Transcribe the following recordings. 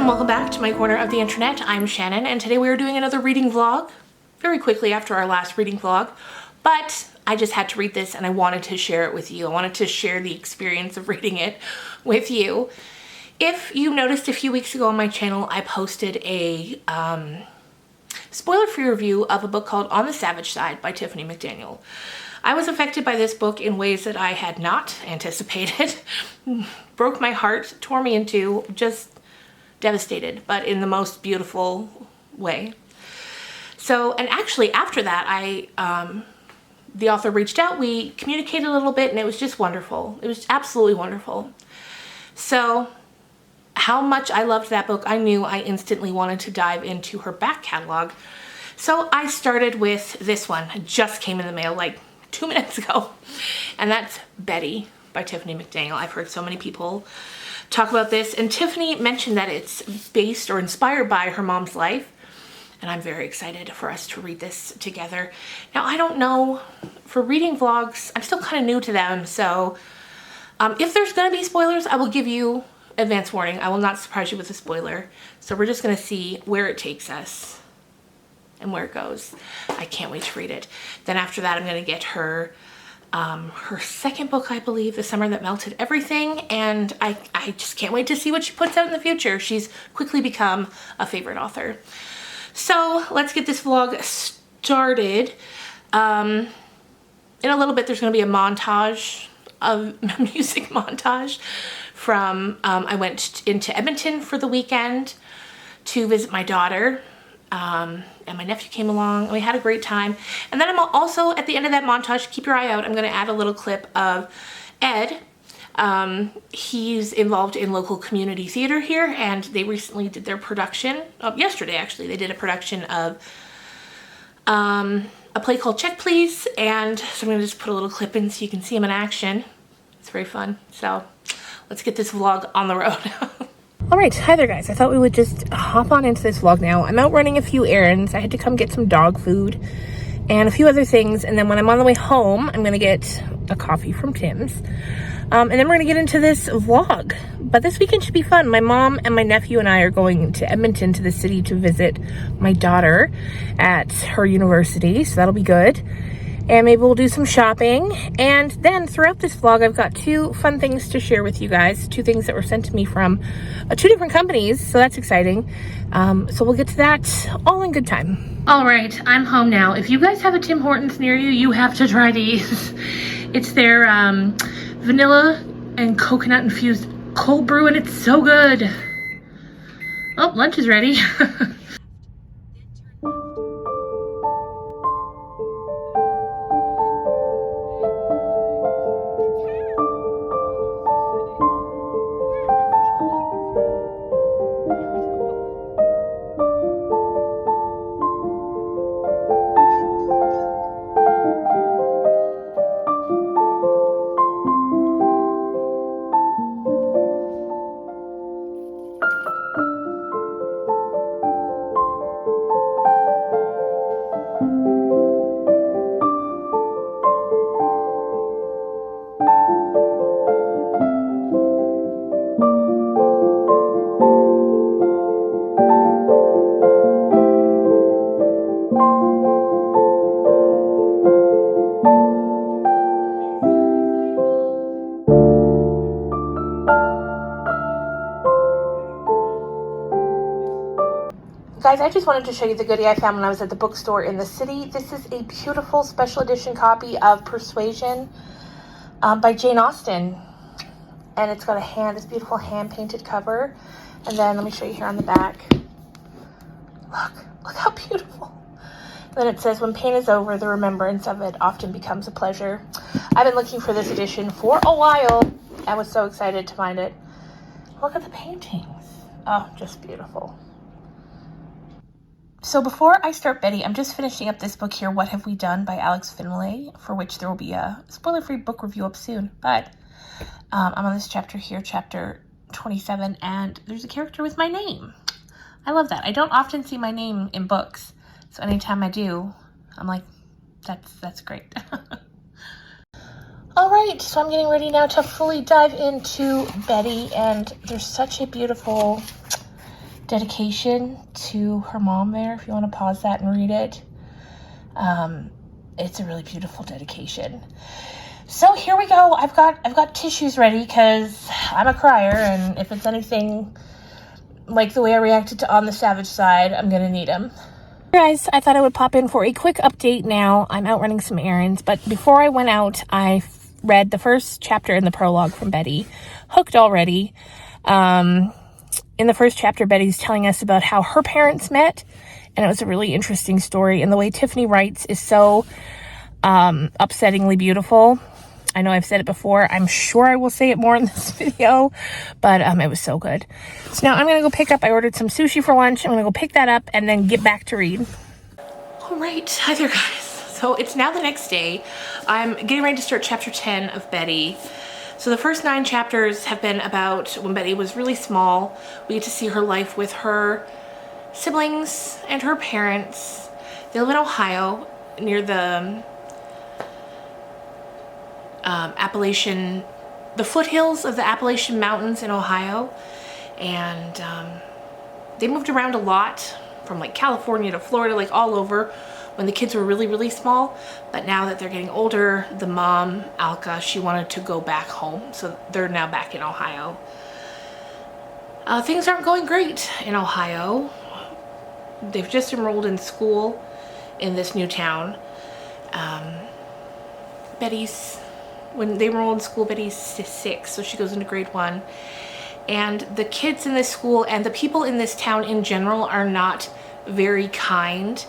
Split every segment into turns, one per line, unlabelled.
welcome back to my corner of the internet. I'm Shannon, and today we are doing another reading vlog very quickly after our last reading vlog, but I just had to read this and I wanted to share it with you. I wanted to share the experience of reading it with you. If you noticed a few weeks ago on my channel, I posted a spoiler-free review of a book called On the Savage Side by Tiffany McDaniel. I was affected by this book in ways that I had not anticipated. Broke my heart, tore me in two, just devastated, but in the most beautiful way. So, and actually after that, the author reached out, we communicated a little bit, and it was just wonderful. It was absolutely wonderful. So, how much I loved that book, I knew I instantly wanted to dive into her back catalog. So I started with this one. It just came in the mail like 2 minutes ago, and that's Betty by Tiffany McDaniel. I've heard so many people talk about this, and Tiffany mentioned that it's based or inspired by her mom's life, and I'm very excited for us to read this together. Now, I don't know, for reading vlogs, I'm still kind of new to them, so if there's going to be spoilers, I will give you advance warning. I will not surprise you with a spoiler, so we're just going to see where it takes us and where it goes. I can't wait to read it. Then after that, I'm going to get her second book, I believe, The Summer That Melted Everything, and I just can't wait to see what she puts out in the future. She's quickly become a favorite author. So let's get this vlog started. In a little bit, there's going to be a montage, a music montage from, I went into Edmonton for the weekend to visit my daughter. And my nephew came along and we had a great time. And then I'm also, at the end of that montage, keep your eye out, I'm going to add a little clip of Ed. He's involved in local community theater here, and they recently did their production, yesterday actually, they did a production of a play called Check Please, and so I'm going to just put a little clip in so you can see him in action. It's very fun. So let's get this vlog on the road. Alright, hi there guys. I thought we would just hop on into this vlog now. I'm out running a few errands. I had to come get some dog food and a few other things, and then when I'm on the way home, I'm going to get a coffee from Tim's. And then we're going to get into this vlog. But this weekend should be fun. My mom and my nephew and I are going to Edmonton, to the city, to visit my daughter at her university, so that'll be good. And maybe we'll do some shopping. And then throughout this vlog, I've got two fun things to share with you guys. Two things that were sent to me from two different companies, so that's exciting. So we'll get to that all in good time. All right, I'm home now. If you guys have a Tim Hortons near you, you have to try these. It's their vanilla and coconut infused cold brew, and it's so good. Oh, lunch is ready. Guys, I just wanted to show you the goodie I found when I was at the bookstore in the city. This is a beautiful special edition copy of Persuasion by Jane Austen. And it's got this beautiful hand-painted cover. And then let me show you here on the back. Look how beautiful. And then it says, when pain is over, the remembrance of it often becomes a pleasure. I've been looking for this edition for a while. I was so excited to find it. Look at the paintings. Oh, just beautiful. So before I start Betty, I'm just finishing up this book here, What Have We Done by Alex Finlay, for which there will be a spoiler-free book review up soon. But I'm on this chapter here, chapter 27, and there's a character with my name. I love that. I don't often see my name in books, so anytime I do, I'm like, that's great. All right, so I'm getting ready now to fully dive into Betty, and there's such a beautiful dedication to her mom there, if you want to pause that and read it. It's a really beautiful dedication. So here we go. I've got tissues ready because I'm a crier, and if it's anything like the way I reacted to On the Savage Side, I'm gonna need them. Guys, I thought I would pop in for a quick update now. I'm out running some errands, but before I went out, I read the first chapter in the prologue from Betty. Hooked already. In the first chapter, Betty's telling us about how her parents met, and it was a really interesting story, and the way Tiffany writes is so upsettingly beautiful. I know I've said it before. I'm sure I will say it more in this video, but it was so good. So now I'm going to go pick up, I ordered some sushi for lunch. I'm going to go pick that up and then get back to read. All right, hi there guys. So it's now the next day. I'm getting ready to start chapter 10 of Betty. So the first 9 chapters have been about when Betty was really small. We get to see her life with her siblings and her parents. They live in Ohio near the the foothills of the Appalachian Mountains in Ohio, and they moved around a lot from like California to Florida, like all over when the kids were really small. But now that they're getting older, the mom, Alka, she wanted to go back home, so they're now back in Ohio. Things aren't going great in Ohio. They've just enrolled in school in this new town. When they enroll in school, Betty's 6, so she goes into grade 1. And the kids in this school and the people in this town in general are not very kind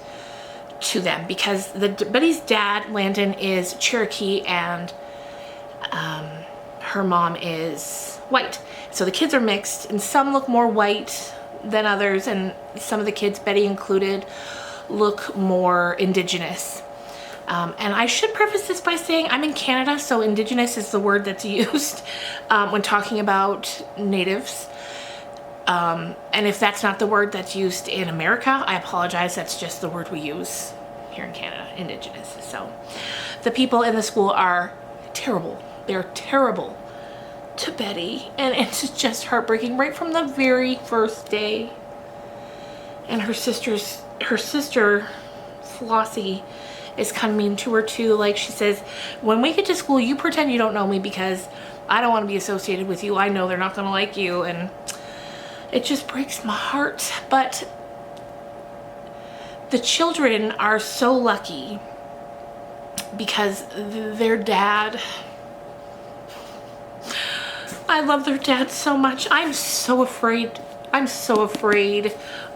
to them, because Betty's dad, Landon, is Cherokee, and her mom is white. So the kids are mixed, and some look more white than others, and some of the kids, Betty included, look more indigenous. And I should preface this by saying I'm in Canada, so indigenous is the word that's used when talking about natives. And if that's not the word that's used in America, I apologize. That's just the word we use here in Canada, indigenous. So the people in the school are terrible. They're terrible to Betty, and it's just heartbreaking right from the very first day. And her sister Flossie is kind of mean to her too. Like, she says, when we get to school, you pretend you don't know me because I don't want to be associated with you. I know they're not going to like you. And it just breaks my heart. But the children are so lucky because their dad, I love their dad so much. I'm so afraid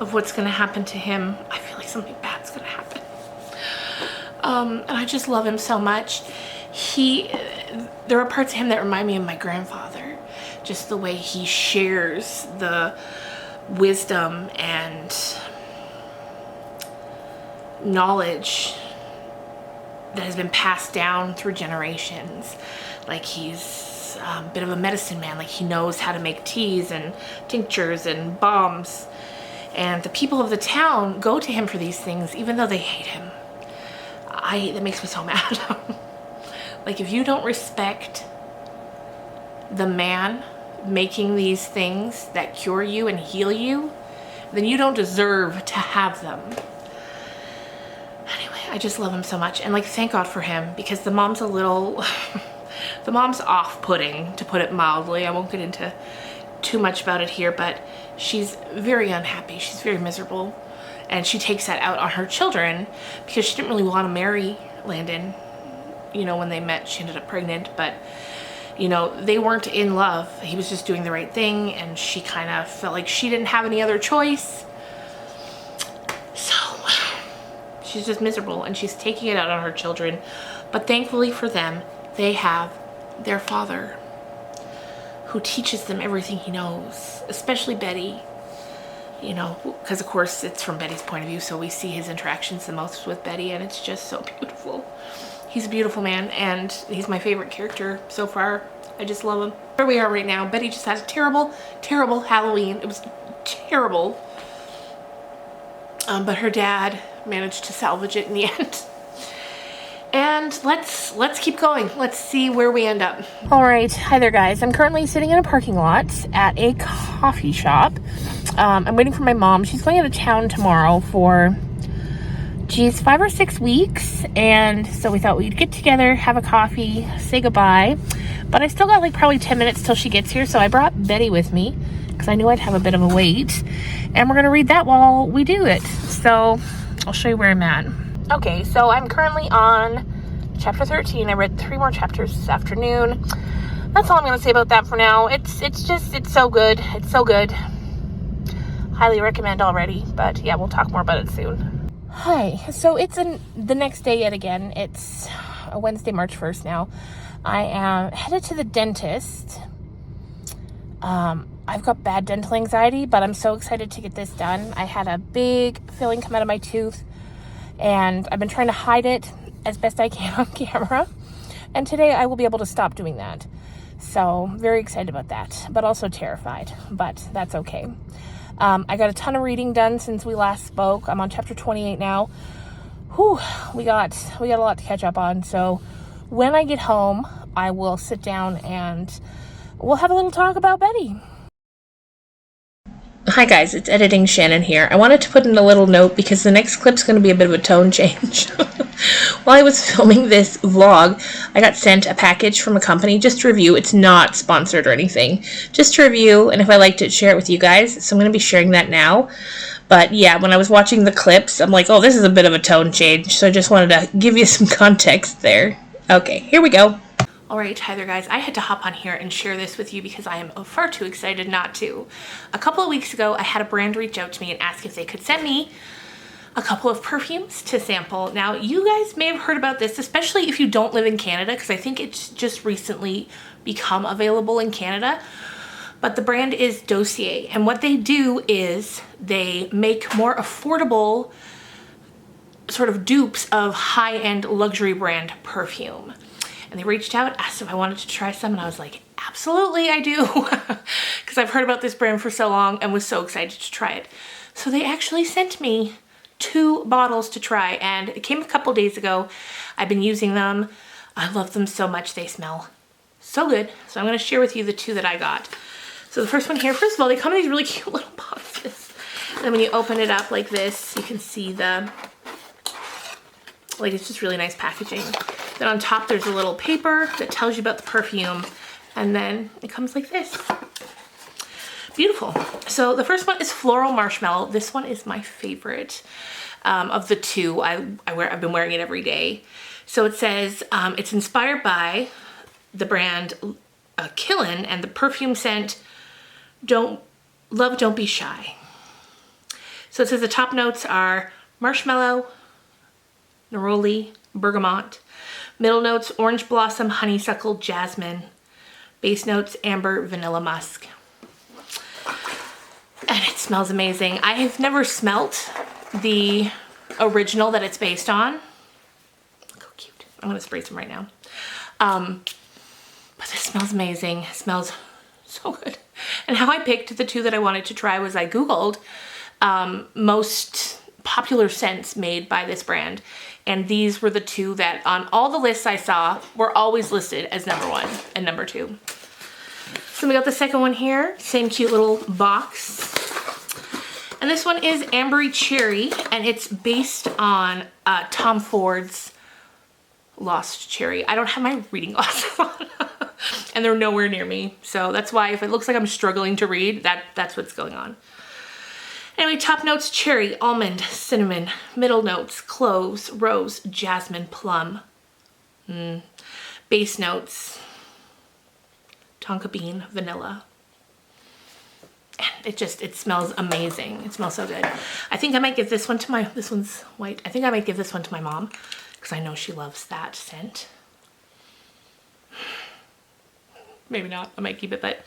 of what's going to happen to him. I feel like something bad's going to happen. And I just love him so much. There are parts of him that remind me of my grandfather. Just the way he shares the wisdom and knowledge that has been passed down through generations. Like, he's a bit of a medicine man. Like, he knows how to make teas and tinctures and balms. And the people of the town go to him for these things, even though they hate him. That makes me so mad. Like, if you don't respect the man making these things that cure you and heal you, then you don't deserve to have them. Anyway, I just love him so much. And, like, thank God for him, because the mom's a little... the mom's off-putting, to put it mildly. I won't get into too much about it here, but she's very unhappy. She's very miserable. And she takes that out on her children because she didn't really want to marry Landon. You know, when they met, she ended up pregnant, but, you know, they weren't in love. He was just doing the right thing, and she kind of felt like she didn't have any other choice. So she's just miserable, and she's taking it out on her children. But thankfully for them, they have their father who teaches them everything he knows, especially Betty. You know, because of course it's from Betty's point of view, so we see his interactions the most with Betty, and it's just so beautiful. He's a beautiful man, and he's my favorite character so far. I just love him. Where we are right now, Betty just had a terrible Halloween. It was terrible. But her dad managed to salvage it in the end. And let's keep going. Let's see where we end up. All right, hi there guys. I'm currently sitting in a parking lot at a coffee shop. I'm waiting for my mom. She's going out of town tomorrow for, geez, 5 or 6 weeks. And so we thought we'd get together, have a coffee, say goodbye. But I still got like probably 10 minutes till she gets here. So I brought Betty with me because I knew I'd have a bit of a wait. And we're going to read that while we do it. So I'll show you where I'm at. Okay, so I'm currently on chapter 13. I read 3 more chapters this afternoon. That's all I'm going to say about that for now. It's so good. It's so good. Highly recommend already. But yeah, we'll talk more about it soon. Hi. So it's the next day yet again. It's Wednesday, March 1st now. I am headed to the dentist. I've got bad dental anxiety, but I'm so excited to get this done. I had a big filling come out of my tooth, and I've been trying to hide it as best I can on camera. And today I will be able to stop doing that. So very excited about that, but also terrified, but that's okay. I got a ton of reading done since we last spoke. I'm on chapter 28 now. Whew, we got a lot to catch up on. So when I get home, I will sit down and we'll have a little talk about Betty. Hi guys, it's Editing Shannon here. I wanted to put in a little note because the next clip's going to be a bit of a tone change. While I was filming this vlog, I got sent a package from a company just to review. It's not sponsored or anything. Just to review, and if I liked it, share it with you guys. So I'm going to be sharing that now. But yeah, when I was watching the clips, I'm like, oh, this is a bit of a tone change. So I just wanted to give you some context there. Okay, here we go. Alright, hi there guys. I had to hop on here and share this with you because I am far too excited not to. A couple of weeks ago, I had a brand reach out to me and ask if they could send me a couple of perfumes to sample. Now, you guys may have heard about this, especially if you don't live in Canada, because I think it's just recently become available in Canada. But the brand is Dossier, and what they do is they make more affordable sort of dupes of high-end luxury brand perfume. And they reached out, asked if I wanted to try some, and I was like, absolutely I do. Because I've heard about this brand for so long and was so excited to try it. So they actually sent me 2 bottles to try, and it came a couple days ago. I've been using them. I love them so much. They smell so good. So I'm going to share with you the 2 that I got. So the first one here, first of all, they come in these really cute little boxes. And then when you open it up like this, you can see the, like, it's just really nice packaging. Then on top there's a little paper that tells you about the perfume, and then it comes like this. Beautiful. So the first one is Floral Marshmallow. This one is my favorite of the 2. I've been wearing it every day. So it says it's inspired by the brand Killen, and the perfume scent Don't Be Shy. So it says the top notes are marshmallow, neroli, bergamot. Middle notes, orange blossom, honeysuckle, jasmine. Base notes, amber, vanilla musk. And it smells amazing. I have never smelt the original that it's based on. Look how cute. I'm going to spray some right now. But this smells amazing. It smells so good. And how I picked the 2 that I wanted to try was I Googled most popular scents made by this brand. And these were the 2 that on all the lists I saw were always listed as number 1 and number 2. So we got the second one here, same cute little box. And this one is Ambery Cherry, and it's based on Tom Ford's Lost Cherry. I don't have my reading glasses on, and they're nowhere near me. So that's why if it looks like I'm struggling to read, that's what's going on. Anyway, top notes, cherry, almond, cinnamon. Middle notes, cloves, rose, jasmine, plum. Base notes, tonka bean, vanilla. And it smells amazing. It smells so good. I think I might give this one to this one's white. I think I might give this one to my mom because I know she loves that scent. Maybe not. I might keep it, but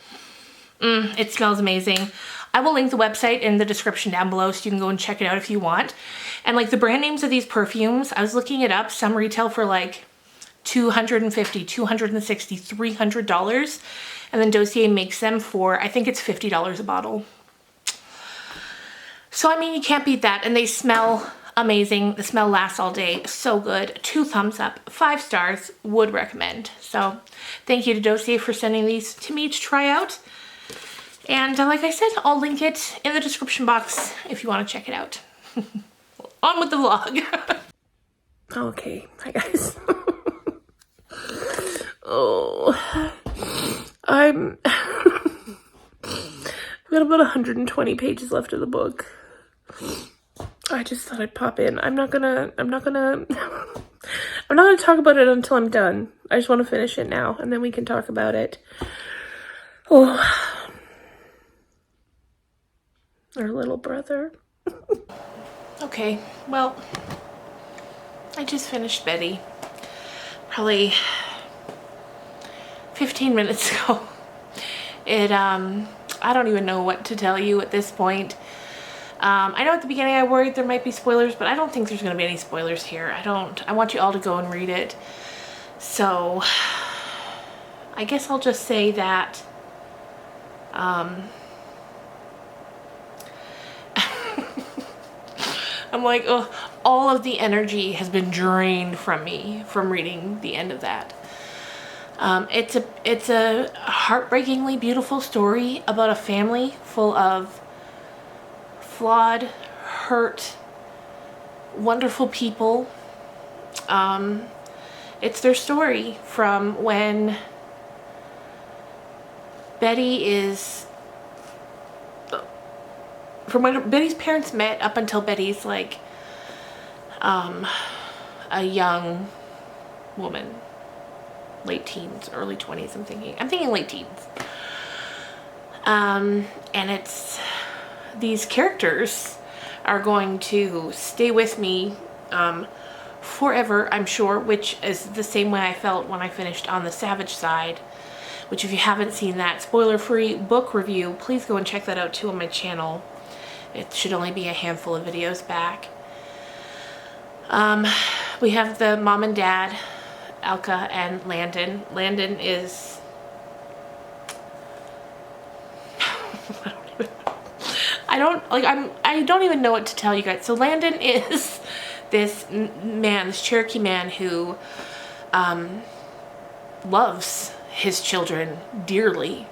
it smells amazing. I will link the website in the description down below so you can go and check it out if you want. And like the brand names of these perfumes, I was looking it up. Some retail for like $250, $260, $300. And then Dossier makes them for, I think it's $50 a bottle. So, I mean, you can't beat that. And they smell amazing. The smell lasts all day. So good. 2 thumbs up. 5 stars. Would recommend. So, thank you to Dossier for sending these to me to try out. And like I said, I'll link it in the description box if you want to check it out. On with the vlog. Okay, hi guys. Oh, I've got about 120 pages left of the book. I just thought I'd pop in. I'm not gonna talk about it until I'm done. I just want to finish it now, and then we can talk about it. Oh, our little brother. Okay, well, I just finished Betty. Probably 15 minutes ago. I don't even know what to tell you at this point. I know at the beginning I worried there might be spoilers, but I don't think there's going to be any spoilers here. I want you all to go and read it. So, I guess I'll just say that, I'm like, oh, all of the energy has been drained from me from reading the end of that. It's a heartbreakingly beautiful story about a family full of flawed, hurt, wonderful people. It's their story from when Betty's parents met up until Betty's like a young woman, late teens, early 20s. I'm thinking late teens. And it's these characters are going to stay with me forever, I'm sure, which is the same way I felt when I finished On the Savage Side, which if you haven't seen that spoiler-free book review, please go and check that out too on my channel. It should only be a handful of videos back. We have the mom and dad, Alka and Landon. Landon is... I don't even know what to tell you guys. So Landon is this man, this Cherokee man who loves his children dearly.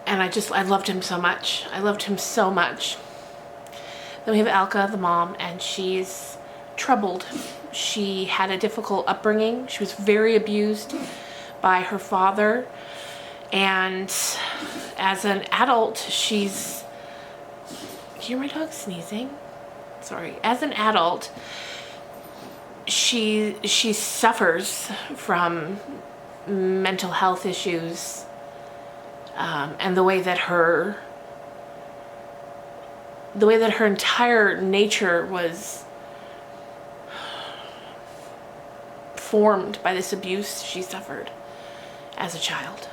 And I loved him so much. I loved him so much. Then we have Alka, the mom, and she's troubled. She had a difficult upbringing. She was very abused by her father. And as an adult, she's... You hear my dog sneezing? Sorry. As an adult, she suffers from mental health issues, and the way that her entire nature was formed by this abuse she suffered as a child.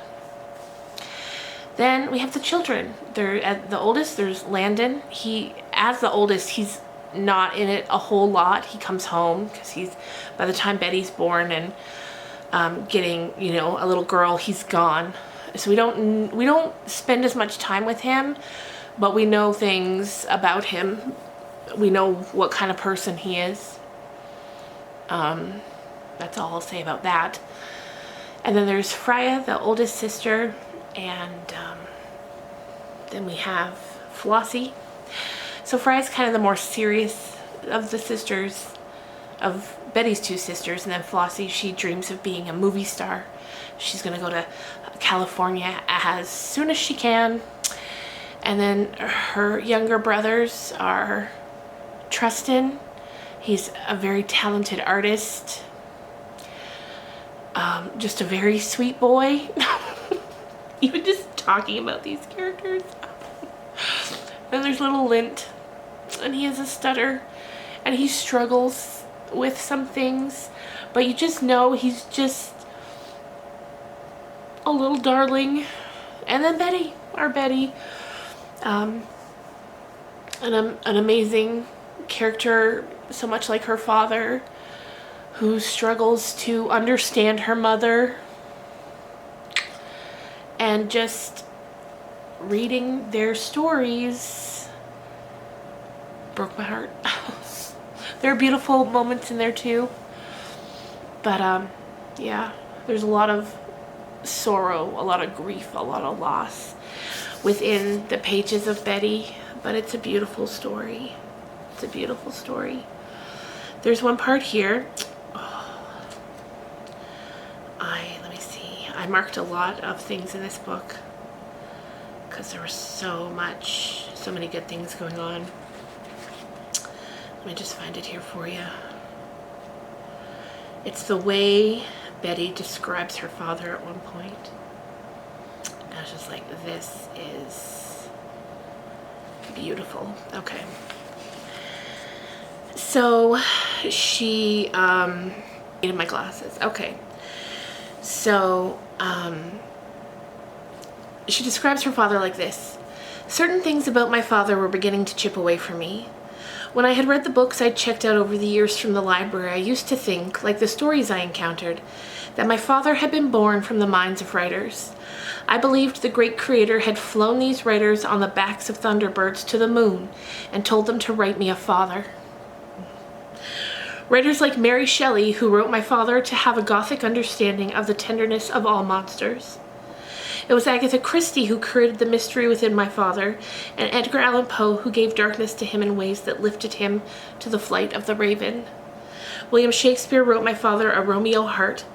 Then we have the children. The oldest, there's Landon. As the oldest, he's not in it a whole lot. He comes home because by the time Betty's born and getting, a little girl, he's gone. So we don't spend as much time with him, but we know things about him. We know what kind of person he is. That's all I'll say about that. And then there's Freya, the oldest sister, and then we have Flossie. So Freya's kind of the more serious of the sisters, of Betty's two sisters, and then Flossie, she dreams of being a movie star. She's going to go to California as soon as she can. And then her younger brothers are Tristan. He's a very talented artist. Just a very sweet boy. Even just talking about these characters. Then there's little Lint, and he has a stutter, and he struggles with some things, but you just know he's just a little darling. And then Betty, our Betty, an amazing character, so much like her father, who struggles to understand her mother. And just reading their stories broke my heart. There are beautiful moments in there too. But yeah, there's a lot of sorrow, a lot of grief, a lot of loss within the pages of Betty, but it's a beautiful story. It's a beautiful story. There's one part here. Let me see. I marked a lot of things in this book because there was so many good things going on. Let me just find it here for you. It's the way Betty describes her father at one point. I was just like, this is beautiful. Okay. So she needed my glasses. Okay. So she describes her father like this. Certain things about my father were beginning to chip away from me. When I had read the books I'd checked out over the years from the library, I used to think, like the stories I encountered, that my father had been born from the minds of writers. I believed the great creator had flown these writers on the backs of thunderbirds to the moon and told them to write me a father. Writers like Mary Shelley, who wrote my father to have a Gothic understanding of the tenderness of all monsters. It was Agatha Christie who created the mystery within my father, and Edgar Allan Poe who gave darkness to him in ways that lifted him to the flight of the raven. William Shakespeare wrote my father a Romeo heart.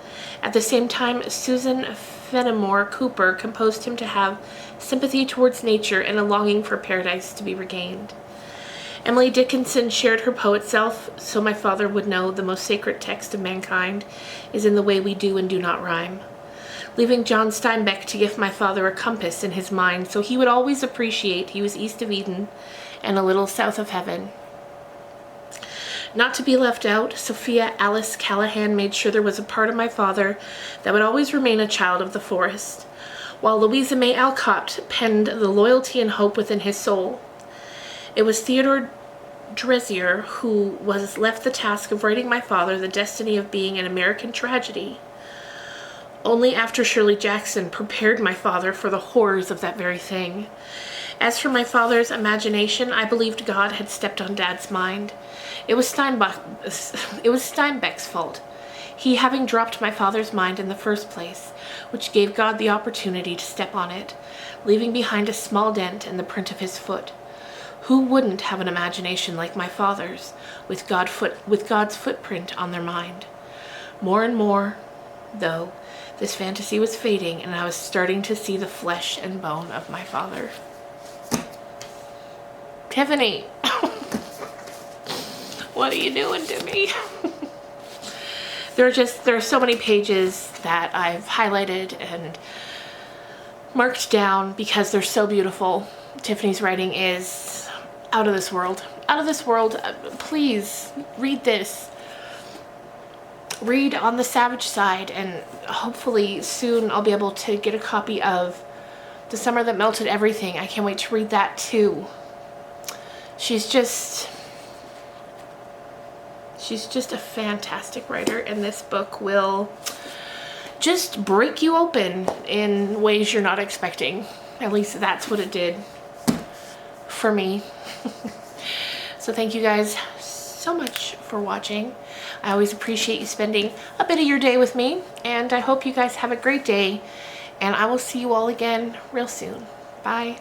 At the same time, Susan Fenimore Cooper composed him to have sympathy towards nature and a longing for paradise to be regained. Emily Dickinson shared her poet self, so my father would know the most sacred text of mankind is in the way we do and do not rhyme. Leaving John Steinbeck to give my father a compass in his mind so he would always appreciate he was east of Eden and a little south of heaven. Not to be left out, Sophia Alice Callahan made sure there was a part of my father that would always remain a child of the forest, while Louisa May Alcott penned the loyalty and hope within his soul. It was Theodore Dreiser who was left the task of writing my father the destiny of being an American tragedy. Only after Shirley Jackson prepared my father for the horrors of that very thing. As for my father's imagination, I believed God had stepped on Dad's mind. It was Steinbeck's fault, he having dropped my father's mind in the first place, which gave God the opportunity to step on it, leaving behind a small dent in the print of his foot. Who wouldn't have an imagination like my father's, with God's footprint on their mind? More and more, though, this fantasy was fading, and I was starting to see the flesh and bone of my father. Tiffany, what are you doing to me? There are so many pages that I've highlighted and marked down because they're so beautiful. Tiffany's writing is out of this world. Out of this world. Please read this. Read On the Savage Side, and hopefully soon I'll be able to get a copy of The Summer That Melted Everything. I can't wait to read that too. She's just a fantastic writer, and this book will just break you open in ways you're not expecting. At least that's what it did for me. So thank you guys so much for watching. I always appreciate you spending a bit of your day with me, and I hope you guys have a great day, and I will see you all again real soon. Bye.